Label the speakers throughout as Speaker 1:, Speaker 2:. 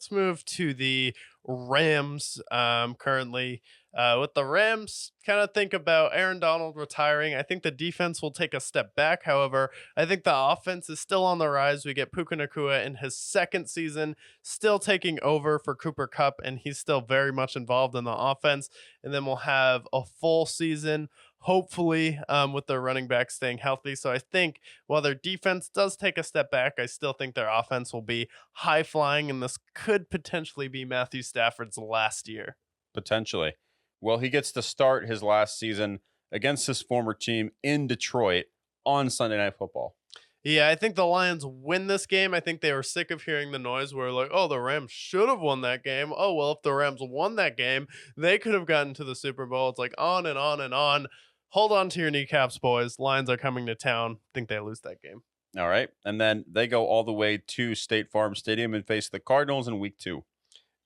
Speaker 1: let's move to the Rams. Currently, with the Rams, kind of think about Aaron Donald retiring. I think the defense will take a step back. However, I think the offense is still on the rise. We get Puka Nakua in his second season, still taking over for Cooper Cup, and he's still very much involved in the offense. And then we'll have a full season, hopefully, with their running back staying healthy. So I think while their defense does take a step back, I still think their offense will be high flying, and this could potentially be Matthew Stafford's last year.
Speaker 2: Potentially. Well, he gets to start his last season against his former team in Detroit on Sunday Night Football.
Speaker 1: Yeah, I think the Lions win this game. I think they were sick of hearing the noise where, like, oh, the Rams should have won that game. Oh, well, if the Rams won that game, they could have gotten to the Super Bowl. It's like on and on and on. Hold on to your kneecaps, boys. Lions are coming to town. Think they lose that game.
Speaker 2: All right. And then they go all the way to State Farm Stadium and face the Cardinals in week 2.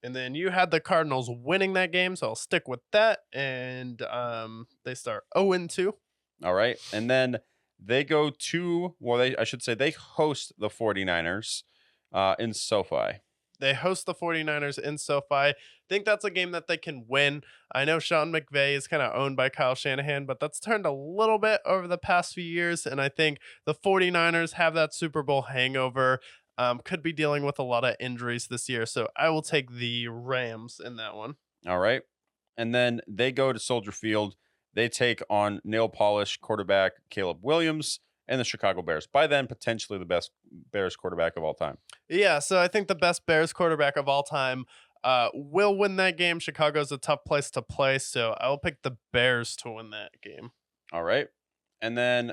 Speaker 1: And then you had the Cardinals winning that game, so I'll stick with that. And they start 0-2.
Speaker 2: All right. And then they go to, I should say they host the 49ers in SoFi.
Speaker 1: They host the 49ers in SoFi. I think that's a game that they can win. I know Sean McVay is kind of owned by Kyle Shanahan, but that's turned a little bit over the past few years. And I think the 49ers have that Super Bowl hangover, could be dealing with a lot of injuries this year. So I will take the Rams in that one.
Speaker 2: All right. And then they go to Soldier Field. They take on nail polish quarterback Caleb Williams and the Chicago Bears. By then, potentially the best Bears quarterback of all time.
Speaker 1: Yeah, so I think the best Bears quarterback of all time will win that game. Chicago's a tough place to play, so I'll pick the Bears to win that game.
Speaker 2: All right. And then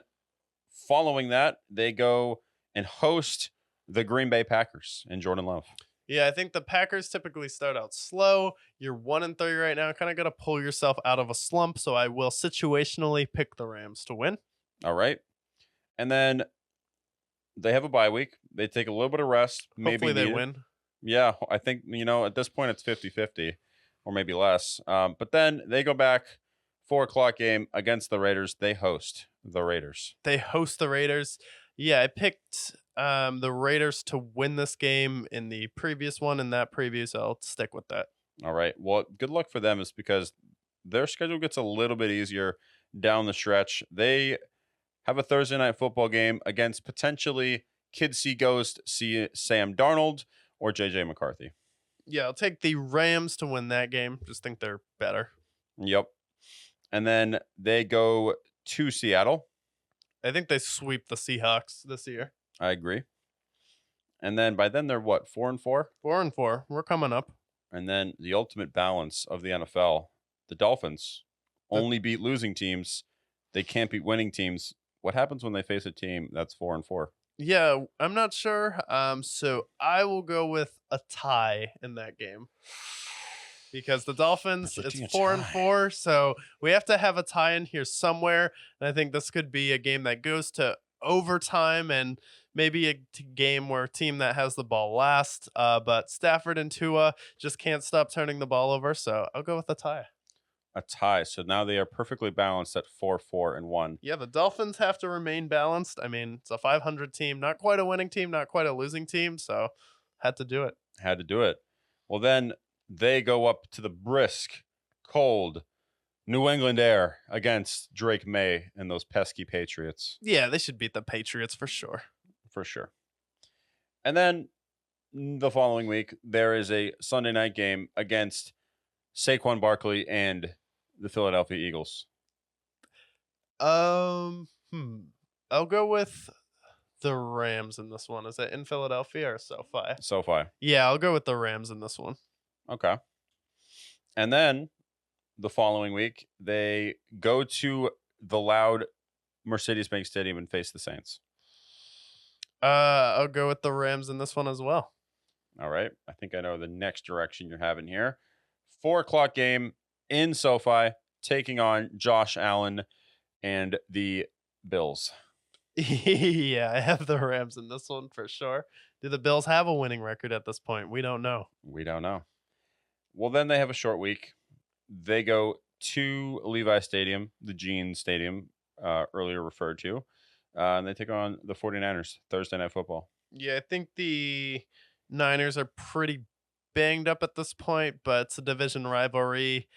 Speaker 2: following that, they go and host the Green Bay Packers and Jordan Love.
Speaker 1: Yeah, I think the Packers typically start out slow. You're 1-3 right now. Kind of got to pull yourself out of a slump, so I will situationally pick the Rams to win.
Speaker 2: All right. And then they have a bye week. They take a little bit of rest.
Speaker 1: Hopefully they win.
Speaker 2: Yeah, I think, at this point it's 50-50 or maybe less. But then they go back, 4 o'clock game against the Raiders. They host the Raiders.
Speaker 1: They host the Raiders. Yeah, I picked the Raiders to win this game in the previous one, and that preview, so I'll stick with that.
Speaker 2: All right. Well, good luck for them is because their schedule gets a little bit easier down the stretch. They have a Thursday night football game against potentially Kid See Ghost, see Sam Darnold, or JJ McCarthy.
Speaker 1: Yeah, I'll take the Rams to win that game. Just think they're better.
Speaker 2: Yep. And then they go to Seattle.
Speaker 1: I think they sweep the Seahawks this year.
Speaker 2: I agree. And then by then they're what, 4-4?
Speaker 1: 4-4. We're coming up.
Speaker 2: And then the ultimate balance of the NFL, the Dolphins only beat losing teams. They can't beat winning teams. What happens when they face a team that's 4-4?
Speaker 1: Yeah, I'm not sure. So I will go with a tie in that game. Because the Dolphins, it's 4-4, so we have to have a tie in here somewhere. And I think this could be a game that goes to overtime and maybe a game where a team that has the ball last. But Stafford and Tua just can't stop turning the ball over, so I'll go with a tie.
Speaker 2: A tie. So now they are perfectly balanced at 4-4-1.
Speaker 1: Yeah, the Dolphins have to remain balanced. I mean, it's a 500 team, not quite a winning team, not quite a losing team, so had to do it.
Speaker 2: Had to do it. Well, then they go up to the brisk, cold New England air against Drake May and those pesky Patriots.
Speaker 1: Yeah, they should beat the Patriots for sure.
Speaker 2: For sure. And then the following week, there is a Sunday night game against Saquon Barkley and the Philadelphia Eagles.
Speaker 1: I'll go with the Rams in this one. Is it in Philadelphia or SoFi?
Speaker 2: SoFi.
Speaker 1: Yeah, I'll go with the Rams in this one.
Speaker 2: Okay. And then the following week, they go to the loud Mercedes-Benz Stadium and face the Saints.
Speaker 1: I'll go with the Rams in this one as well.
Speaker 2: All right. I think I know the next direction you're having here. 4 o'clock game in SoFi, taking on Josh Allen and the Bills.
Speaker 1: Yeah, I have the Rams in this one for sure. Do the Bills have a winning record at this point? We don't know.
Speaker 2: We don't know. Well, then they have a short week. They go to Levi Stadium, the Gene Stadium, earlier referred to, and they take on the 49ers, Thursday Night Football.
Speaker 1: Yeah, I think the Niners are pretty banged up at this point, but it's a division rivalry.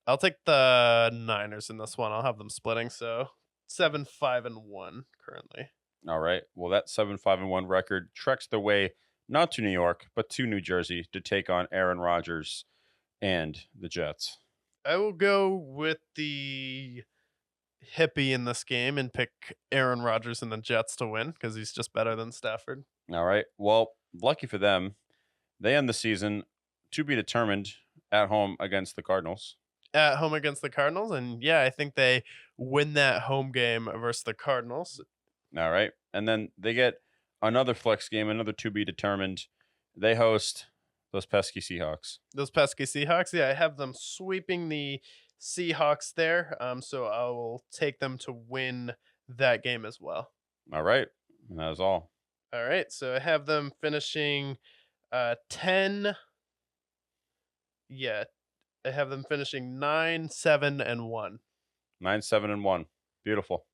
Speaker 1: I'll take the Niners in this one. I'll have them splitting, so 7-5-1 currently.
Speaker 2: All right. Well, that 7-5-1 record treks their way not to New York, but to New Jersey to take on Aaron Rodgers and the Jets.
Speaker 1: I will go with the hippie in this game and pick Aaron Rodgers and the Jets to win because he's just better than Stafford.
Speaker 2: All right. Well, lucky for them, they end the season to be determined at home against the Cardinals.
Speaker 1: At home against the Cardinals, and yeah, I think they win that home game versus the Cardinals.
Speaker 2: All right. And then they get another flex game, another to be determined. They host those pesky Seahawks.
Speaker 1: Those pesky Seahawks, yeah, I have them sweeping the Seahawks there. So I will take them to win that game as well.
Speaker 2: All right. And that is all.
Speaker 1: All right, so I have them finishing 10. Yeah, I have them finishing 9-7-1.
Speaker 2: 9-7-1. Beautiful.